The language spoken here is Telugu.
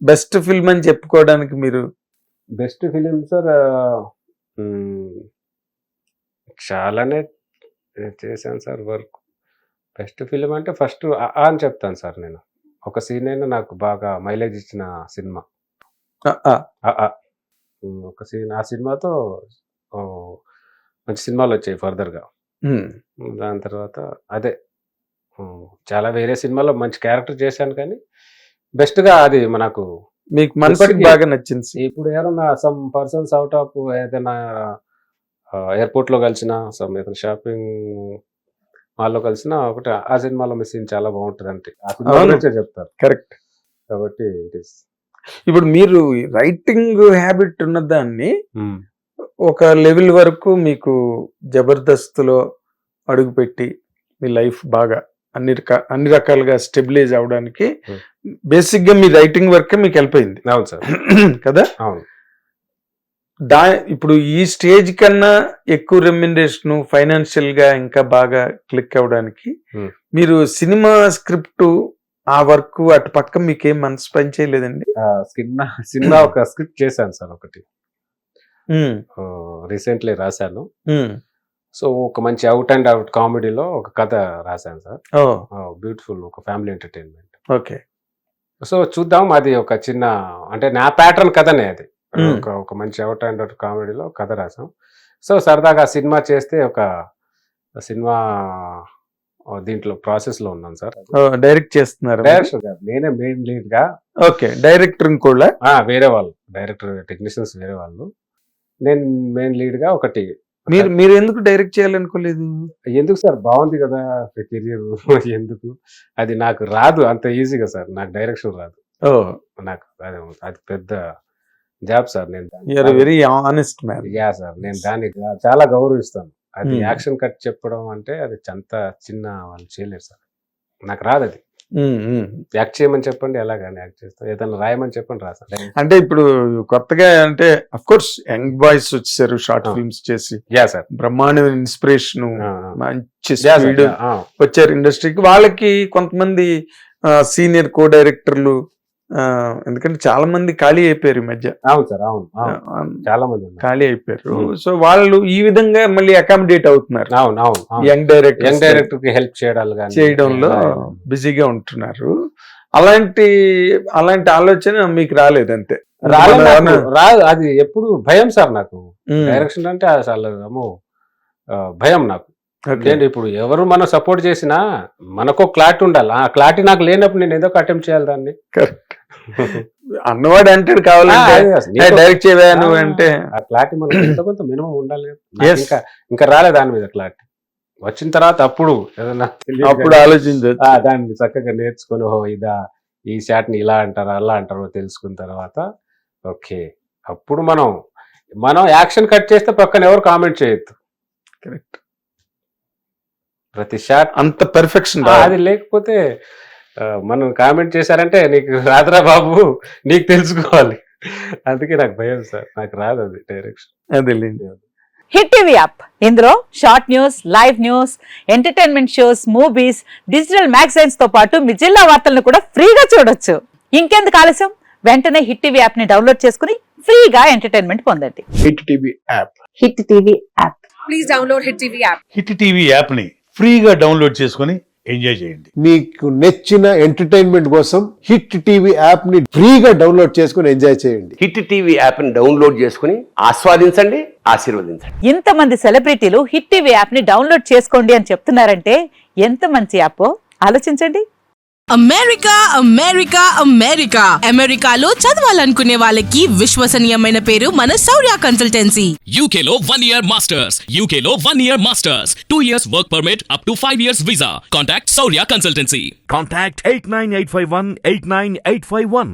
బెస్ట్ ఫిల్మ్ అని చెప్పుకోవడానికి మీరు? బెస్ట్ ఫిలిం సార్ చాలానే చేశాను సార్ వర్క్. బెస్ట్ ఫిలిం అంటే ఫస్ట్ అని చెప్తాను సార్ నేను. ఒక సీన్ అయినా నాకు బాగా మైలేజ్ ఇచ్చిన సినిమా ఒక సీన్. ఆ సినిమాతో మంచి సినిమాలు వచ్చాయి ఫర్దర్గా. దాని తర్వాత అదే చాలా వేరే సినిమాలో మంచి క్యారెక్టర్ చేశాను, కానీ బెస్ట్గా అది మనకు మీకు మనసుకి బాగా నచ్చింది. ఇప్పుడు ఎవరన్నా సమ్ పర్సన్స్ అవుట్ ఆఫ్ ఏదైనా ఎయిర్పోర్ట్లో కలిసిన, సమ్ ఏదైనా షాపింగ్ మాల్లో కలిసిన ఒకటి ఆ సినిమాలో మిస్సింగ్ చాలా బాగుంటుంది అంటే ఆ సినిమా చెప్తారు. కరెక్ట్. కాబట్టి ఇట్ ఈస్. ఇప్పుడు మీరు రైటింగ్ హ్యాబిట్ ఉన్నదాన్ని ఒక లెవెల్ వరకు మీకు జబర్దస్త్లో అడుగుపెట్టి మీ లైఫ్ బాగా అన్ని రకాలుగా స్టెబిలైజ్ అవడానికి బేసిక్ గా మీ రైటింగ్ వర్క్ మీకు హెల్ప్ అయింది. అవును సార్. కదా. అవును. ఇప్పుడు ఈ స్టేజ్ కన్నా ఎక్కువ రెమ్యునరేషన్ ఫైనాన్షియల్ గా ఇంకా బాగా క్లిక్ అవడానికి మీరు సినిమా స్క్రిప్ట్ ఆ వర్క్ అటు పక్క మీకేం మనసు పని చేయలేదండి? సినిమా ఒక స్క్రిప్ట్ చేశాను సార్ ఒకటి, రీసెంట్లీ రాశాను. సో ఒక మంచి అవుట్ అండ్ అవుట్ కామెడీలో ఒక కథ రాశాను సార్. బ్యూటిఫుల్, ఒక ఫ్యామిలీ ఎంటర్టైన్మెంట్. ఓకే. సో చూద్దాం, అది ఒక చిన్న అంటే నా ప్యాటర్న్ కథనే అది. ఒక మంచి అవుట్ అండ్ అవుట్ కామెడీలో కథ రాసాం. సో సరదాగా సినిమా చేస్తే ఒక సినిమా దీంట్లో ప్రాసెస్ లో ఉన్నాను సార్. డైరెక్ట్ చేస్తున్నారు? డైరెక్టర్ గారు, నేనే మెయిన్ లీడ్ గా. ఓకే. డైరెక్టర్ కూడా వేరే వాళ్ళు, డైరెక్టర్ టెక్నీషియన్స్ వేరే వాళ్ళు, నేను మెయిన్ లీడ్ గా ఒకటి. మీరు ఎందుకు డైరెక్ట్ చేయాలనుకోలేదు? ఎందుకు సార్, బాగుంది కదా కెరీర్. ఎందుకు, అది నాకు రాదు అంత ఈజీగా సార్, నాకు డైరెక్షన్ రాదు. నాకు అది పెద్ద జాబ్ సార్. నేను very honest man. Yeah sir, నేను దాన్ని చాలా గౌరవిస్తాను. అది యాక్షన్ కట్ చెప్పడం అంటే అది అంత చిన్న వాళ్ళు చేయలేరు సార్, నాకు రాదు అది. యాక్ట్ చేయమని చెప్పండి, ఎలాగని యాక్ట్ చేస్తాం. ఏదైనా రాయమని చెప్పండి, రాసాను. అంటే ఇప్పుడు కొత్తగా అంటే అఫ్ కోర్స్ యంగ్ బాయ్స్ వచ్చేసారు షార్ట్ ఫిల్మ్స్ చేసి. Yeah sir. బ్రహ్మాండమైన ఇన్స్పిరేషన్, మంచి స్పీడ్ వచ్చారు ఇండస్ట్రీకి. వాళ్ళకి కొంతమంది సీనియర్ కో డైరెక్టర్లు, ఎందుకంటే చాలా మంది ఖాళీ అయిపోయారు ఈ మధ్య. అవును సార్, అవును, చాలా మంది ఖాళీ అయిపోయారు. సో వాళ్ళు ఈ విధంగా మళ్ళీ అకామిడేట్ అవుతున్నారు. అవును, అవును. యంగ్ డైరెక్టర్ కి హెల్ప్ చేయడంలో బిజీగా ఉంటున్నారు. అలాంటి ఆలోచన మీకు రాలేదు? అంతే రాదు. అది ఎప్పుడు భయం సార్ నాకు. డైరెక్షన్ అంటే అసలు భయం నాకు. ఇప్పుడు ఎవరు మనం సపోర్ట్ చేసినా మనకు క్లారిటీ ఉండాలి. ఆ క్లారిటీ నాకు లేనప్పుడు నేను ఏదో అటెంప్ట్ చేయాలి దాన్ని. అన్నవాడు అంటాడు కావాలంటే డైరెక్ట్ చేయను అంటే ఆ క్లారిటీ మనకు కొంత మినిమం ఉండాలి. ఇంకా రాలే దాని మీద క్లారిటీ. వచ్చిన తర్వాత అప్పుడు ఏదన్నా అప్పుడు ఆలోచించవచ్చు. దాన్ని చక్కగా నేర్చుకుని, ఇదా ఈ షాట్ ని ఇలా అంటారా అలా అంటారో తెలుసుకున్న తర్వాత ఓకే, అప్పుడు మనం యాక్షన్ కట్ చేస్తే పక్కన ఎవరు కామెంట్ చేయొద్దు. కరెక్ట్. ప్రతి షాట్ అంత పెర్ఫెక్షన్ అది లేకపోతే మనం కామెంట్ చేశారంటే నీకు రాదురా బాబు, నీకు తెలుసుకోవాలి. అందుకే నాకు భయం సార్, నాకు రాదు అది డైరెక్షన్. అదే హిట్ టీవీ యాప్, ఇందులో short news, live news, entertainment shows, movies, digital magazines తో పాటు మీ జిల్లా వార్తలను కూడా ఫ్రీగా చూడొచ్చు. ఇంకెందుకు ఆలస్యం, వెంటనే హిట్ టీవీ యాప్ ని డౌన్లోడ్ చేసుకుని ఫ్రీగా ఎంటర్టైన్మెంట్ పొందండి. Hit TV app. Hit TV app. Please download hit TV app. Hit TV app ని ఫ్రీగా డౌన్లోడ్ చేసుకుని ఎంజాయ్ చేయండి. మీకు నచ్చిన ఎంటర్టైన్మెంట్ కోసం హిట్ టీవీ యాప్ ని ఫ్రీగా డౌన్లోడ్ చేసుకుని ఎంజాయ్ చేయండి. హిట్ టీవీ యాప్ ని డౌన్లోడ్ చేసుకుని ఆస్వాదించండి, ఆశీర్వదించండి. ఇంతమంది సెలబ్రిటీలు హిట్ టీవీ యాప్ ని డౌన్లోడ్ చేసుకోండి అని చెప్తున్నారంటే ఎంత మంచి యాప్ ఆలోచించండి. అమెరికా అమెరికా అమెరికా అమెరికాలో చదవాలనుకునే వాళ్ళకి విశ్వసనీయమైన పేరు మన శౌర్య కన్సల్టెన్సీ. UK లో 1 year masters, UK లో 1 year masters, 2 years work permit up to 5 years visa. Contact Saurya Consultancy. Contact 89851 89851.